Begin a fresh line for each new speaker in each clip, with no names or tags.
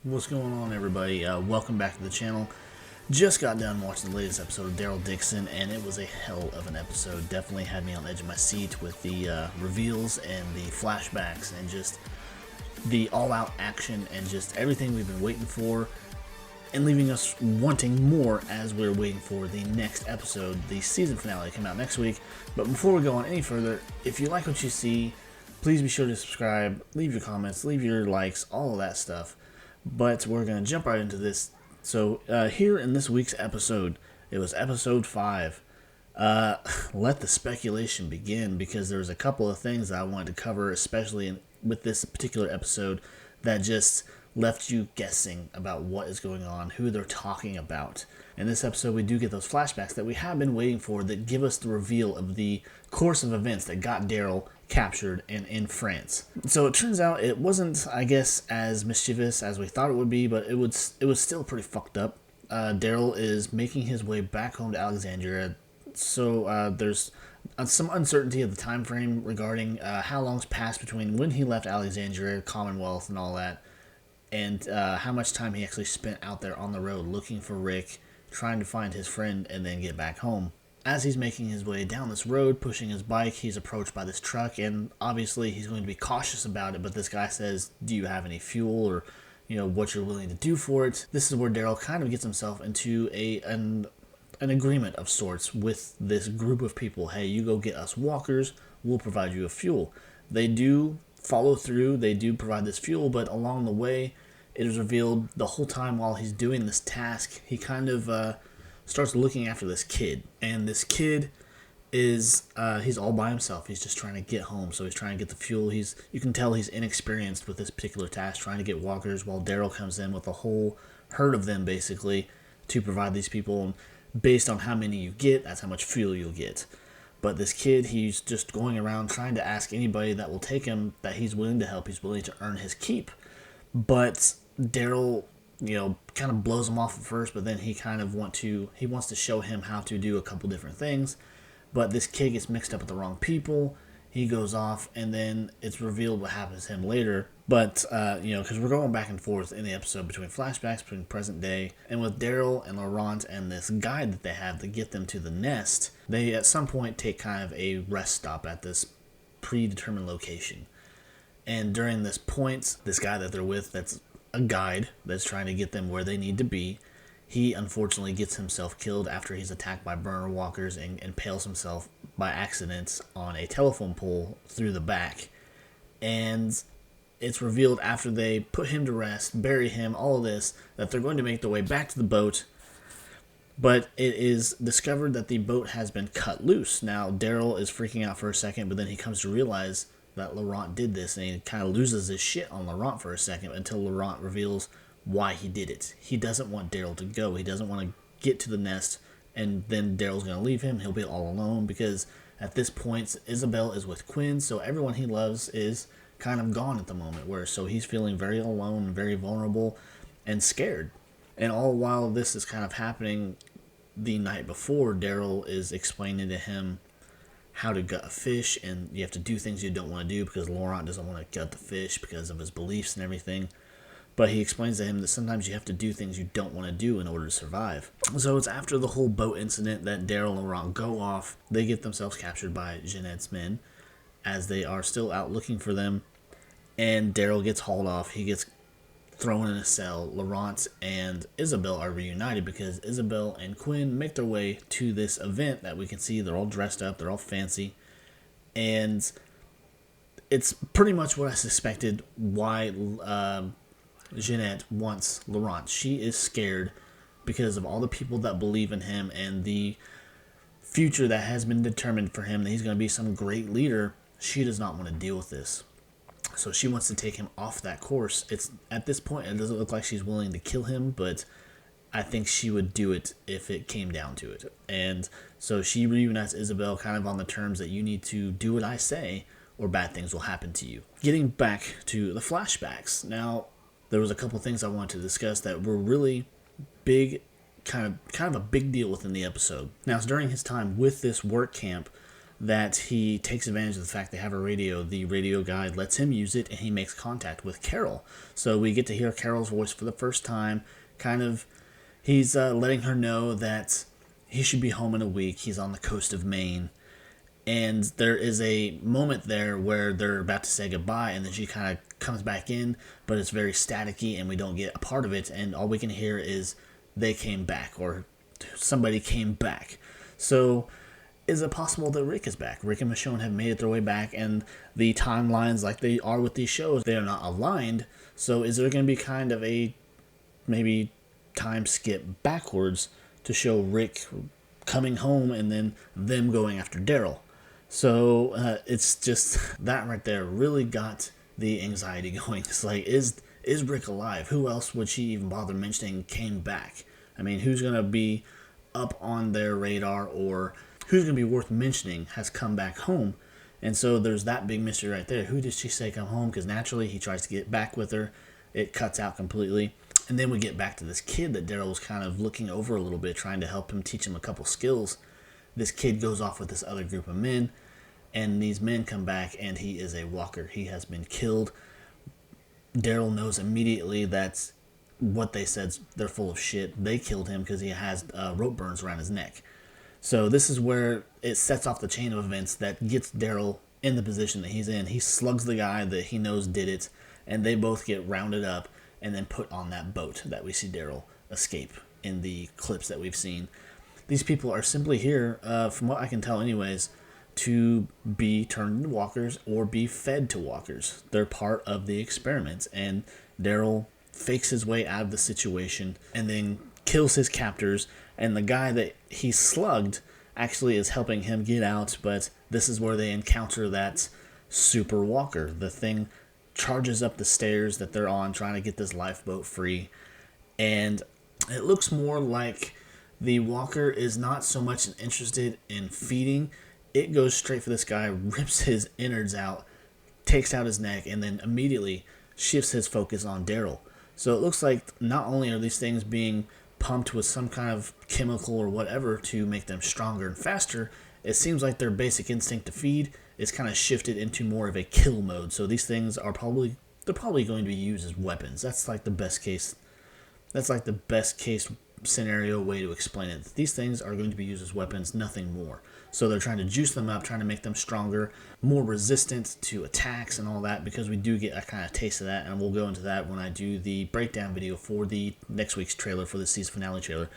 What's going on, everybody? Welcome back to the channel. Just got done watching the latest episode of Daryl Dixon, and it was a hell of an episode. Definitely had me on the edge of my seat with the reveals and the flashbacks and just the all-out action and just everything we've been waiting for, and leaving us wanting more as we're waiting for the next episode, the season finale, to come out next week. But before we go on any further, if you like what you see, please be sure to subscribe, leave your comments, leave your likes, all of that stuff. But we're going to jump right into this. So here in this week's episode, it was episode 5. Let the speculation begin, because there's a couple of things that I wanted to cover, especially with this particular episode, that just left you guessing about what is going on, who they're talking about. In this episode, we do get those flashbacks that we have been waiting for that give us the reveal of the course of events that got Daryl captured and in France. So it turns out it wasn't, I guess, as mischievous as we thought it would be, but it was still pretty fucked up. Daryl is making his way back home to Alexandria, so there's some uncertainty of the time frame regarding how long's passed between when he left Alexandria, Commonwealth, and all that, and how much time he actually spent out there on the road looking for Rick, trying to find his friend, and then get back home. As he's making his way down this road, pushing his bike, he's approached by this truck, and obviously he's going to be cautious about it, but this guy says, do you have any fuel, or, you know, what you're willing to do for it? This is where Daryl kind of gets himself into an agreement of sorts with this group of people. Hey, you go get us walkers, we'll provide you a fuel. They do follow through, they do provide this fuel, but along the way, it is revealed the whole time while he's doing this task, he kind of starts looking after this kid. And this kid is, he's all by himself. He's just trying to get home, so he's trying to get the fuel. You can tell he's inexperienced with this particular task, trying to get walkers, while Daryl comes in with a whole herd of them, basically, to provide these people. And based on how many you get, that's how much fuel you'll get. But this kid, he's just going around trying to ask anybody that will take him that he's willing to help. He's willing to earn his keep. But Daryl, kind of blows him off at first, but then he wants to show him how to do a couple different things. But this kid gets mixed up with the wrong people. He goes off, and then it's revealed what happens to him later. But, because we're going back and forth in the episode between flashbacks, between present day, and with Daryl and Laurent and this guide that they have to get them to the nest, they at some point take kind of a rest stop at this predetermined location. And during this point, this guy that they're with, that's a guide that's trying to get them where they need to be, he unfortunately gets himself killed after he's attacked by burner walkers and impales himself by accident on a telephone pole through the back. And it's revealed after they put him to rest, bury him, all of this, that they're going to make their way back to the boat. But it is discovered that the boat has been cut loose. Now, Daryl is freaking out for a second, but then he comes to realize that Laurent did this, and he kind of loses his shit on Laurent for a second until Laurent reveals why he did it. He doesn't want Daryl to go. He doesn't want to get to the nest, and then Daryl's going to leave him. He'll be all alone, because at this point, Isabel is with Quinn, so everyone he loves is kind of gone at the moment, so he's feeling very alone, very vulnerable, and scared. And all while this is kind of happening, the night before, Daryl is explaining to him how to gut a fish, and you have to do things you don't want to do because Laurent doesn't want to gut the fish because of his beliefs and everything. But he explains to him that sometimes you have to do things you don't want to do in order to survive. So it's after the whole boat incident that Daryl and Laurent go off. They get themselves captured by Jeanette's men as they are still out looking for them. And Daryl gets hauled off. He gets thrown in a cell. Laurent and Isabel are reunited because Isabel and Quinn make their way to this event that we can see. They're all dressed up. They're all fancy. And it's pretty much what I suspected why Jeanette wants Laurent. She is scared because of all the people that believe in him and the future that has been determined for him, that he's going to be some great leader. She does not want to deal with this. So she wants to take him off that course. It's at this point, it doesn't look like she's willing to kill him, but I think she would do it if it came down to it. And so she reunites Isabel kind of on the terms that you need to do what I say or bad things will happen to you. Getting back to the flashbacks. Now, there was a couple things I wanted to discuss that were really big, kind of a big deal within the episode. Now, it's during his time with this work camp that he takes advantage of the fact they have a radio. The radio guy lets him use it, and he makes contact with Carol. So we get to hear Carol's voice for the first time. Kind of, he's letting her know that he should be home in a week. He's on the coast of Maine. And there is a moment there where they're about to say goodbye, and then she kind of comes back in, but it's very staticky, and we don't get a part of it, and all we can hear is they came back, or somebody came back. So is it possible that Rick is back? Rick and Michonne have made it their way back, and the timelines, like they are with these shows, they are not aligned. So is there going to be kind of a maybe time skip backwards to show Rick coming home and then them going after Daryl? So it's just that right there really got the anxiety going. It's like, is Rick alive? Who else would she even bother mentioning came back? I mean, who's going to be up on their radar, or who's going to be worth mentioning has come back home? And so there's that big mystery right there. Who did she say come home? Because naturally he tries to get back with her. It cuts out completely. And then we get back to this kid that Daryl was kind of looking over a little bit, trying to help him, teach him a couple skills. This kid goes off with this other group of men, and these men come back, and he is a walker. He has been killed. Daryl knows immediately that's what they said. They're full of shit. They killed him because he has rope burns around his neck. So this is where it sets off the chain of events that gets Daryl in the position that he's in. He slugs the guy that he knows did it, and they both get rounded up and then put on that boat that we see Daryl escape in the clips that we've seen. These people are simply here, from what I can tell anyways, to be turned into walkers or be fed to walkers. They're part of the experiment, and Daryl fakes his way out of the situation and then kills his captors, and the guy that he slugged actually is helping him get out, but this is where they encounter that super walker. The thing charges up the stairs that they're on trying to get this lifeboat free, and it looks more like the walker is not so much interested in feeding. It goes straight for this guy, rips his innards out, takes out his neck, and then immediately shifts his focus on Daryl. So it looks like not only are these things being pumped with some kind of chemical or whatever to make them stronger and faster, it seems like their basic instinct to feed is kind of shifted into more of a kill mode. So these things are probably going to be used as weapons. That's like the best case scenario way to explain it. These things are going to be used as weapons, nothing more. So they're trying to juice them up, trying to make them stronger, more resistant to attacks and all that, because we do get a kind of taste of that, and we'll go into that when I do the breakdown video for the next week's trailer, for the season finale trailer.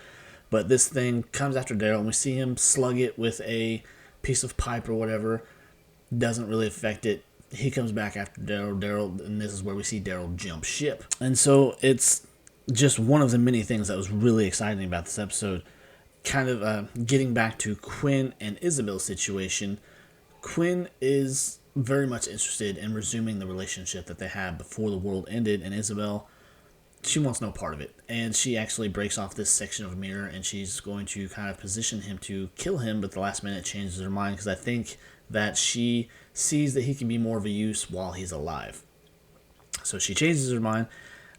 But this thing comes after Daryl, and we see him slug it with a piece of pipe or whatever. Doesn't really affect it. He comes back after Daryl, and this is where we see Daryl jump ship. And so it's just one of the many things that was really exciting about this episode. Kind of getting back to Quinn and Isabel's situation. Quinn is very much interested in resuming the relationship that they had before the world ended, and Isabel, she wants no part of it. And she actually breaks off this section of mirror, and she's going to kind of position him to kill him, but the last minute changes her mind, because I think that she sees that he can be more of a use while he's alive. So she changes her mind.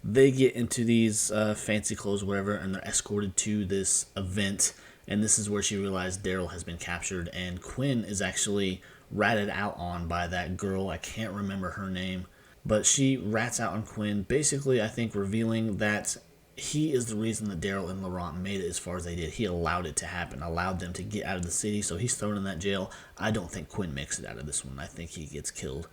They get into these fancy clothes, whatever, and they're escorted to this event. And this is where she realized Daryl has been captured, and Quinn is actually ratted out on by that girl. I can't remember her name, but she rats out on Quinn, basically, I think, revealing that he is the reason that Daryl and Laurent made it as far as they did. He allowed it to happen, allowed them to get out of the city, so he's thrown in that jail. I don't think Quinn makes it out of this one. I think he gets killed,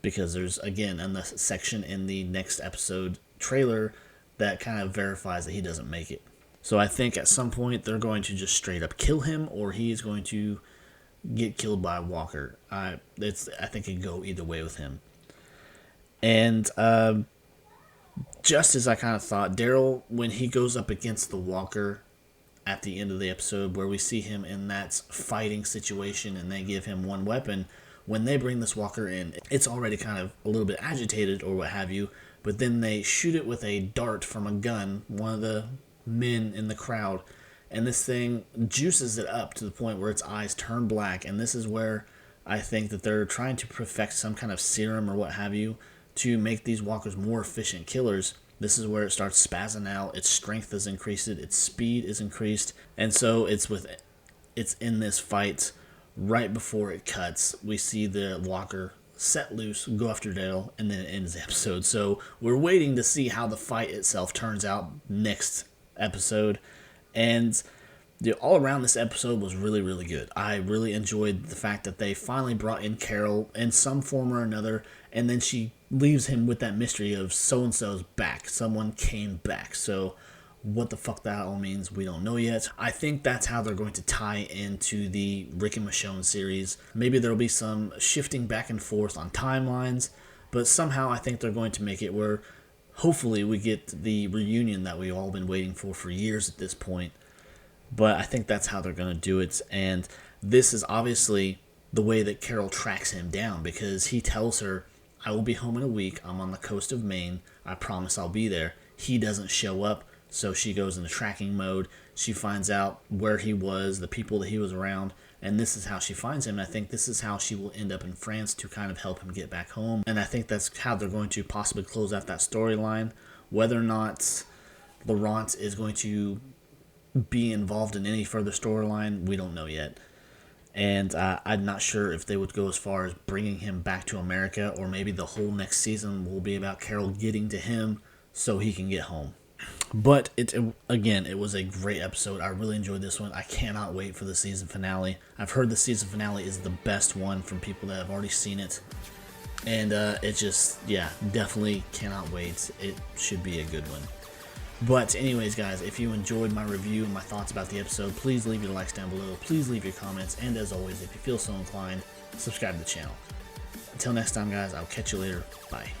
because there's, again, in the section in the next episode trailer that kind of verifies that he doesn't make it. So I think at some point they're going to just straight up kill him, or he is going to get killed by a walker. I think it could go either way with him. And just as I kind of thought, Daryl, when he goes up against the walker at the end of the episode, where we see him in that fighting situation and they give him one weapon, when they bring this walker in, it's already kind of a little bit agitated or what have you, but then they shoot it with a dart from a gun, one of the men in the crowd, and this thing juices it up to the point where its eyes turn black. And this is where I think that they're trying to perfect some kind of serum or what have you to make these walkers more efficient killers. This is where it starts spazzing out, its strength is increased, its speed is increased, and so it's in this fight right before it cuts, we see the walker set loose, go after Daryl, and then it ends the episode. So we're waiting to see how the fight itself turns out next episode. And all around, this episode was really, really good. I really enjoyed the fact that they finally brought in Carol in some form or another, and then she leaves him with that mystery of so-and-so's back. Someone came back. So what the fuck that all means, we don't know yet. I think that's how they're going to tie into the Rick and Michonne series. Maybe there'll be some shifting back and forth on timelines, but somehow I think they're going to make it where hopefully we get the reunion that we've all been waiting for years at this point. But I think that's how they're going to do it, and this is obviously the way that Carol tracks him down, because he tells her, I will be home in a week, I'm on the coast of Maine, I promise I'll be there. He doesn't show up. So she goes into tracking mode. She finds out where he was, the people that he was around, and this is how she finds him. And I think this is how she will end up in France to kind of help him get back home. And I think that's how they're going to possibly close out that storyline. Whether or not Laurent is going to be involved in any further storyline, we don't know yet. And I'm not sure if they would go as far as bringing him back to America, or maybe the whole next season will be about Carol getting to him so he can get home. But again, it was a great episode. I really enjoyed this one. I cannot wait for the season finale. I've heard the season finale is the best one from people that have already seen it. And it just, yeah, definitely cannot wait. It should be a good one. But anyways, guys, if you enjoyed my review and my thoughts about the episode, please leave your likes down below. Please leave your comments. And as always, if you feel so inclined, subscribe to the channel. Until next time, guys, I'll catch you later. Bye.